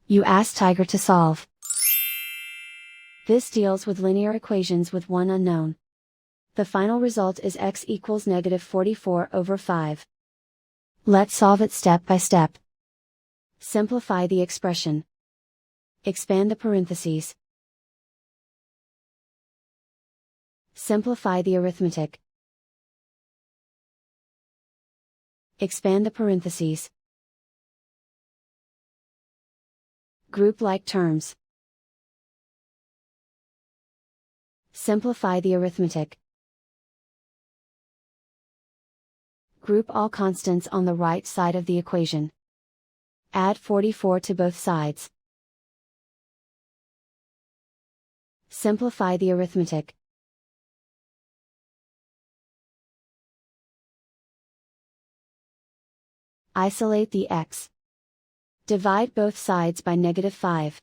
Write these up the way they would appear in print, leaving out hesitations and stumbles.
You ask Tiger to solve. This deals with linear equations with one unknown. The final result is x equals -44/5. Let's solve it step by step. Simplify the expression. Expand the parentheses. Simplify the arithmetic. Expand the parentheses. Group like terms. Simplify the arithmetic. Group all constants on the right side of the equation. Add 44 to both sides. Simplify the arithmetic. Isolate the x. Divide both sides by -5.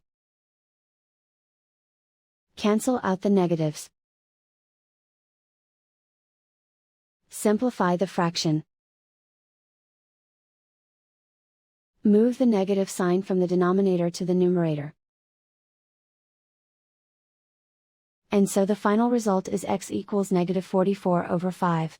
Cancel out the negatives. Simplify the fraction. Move the negative sign from the denominator to the numerator. And so the final result is x equals -44/5.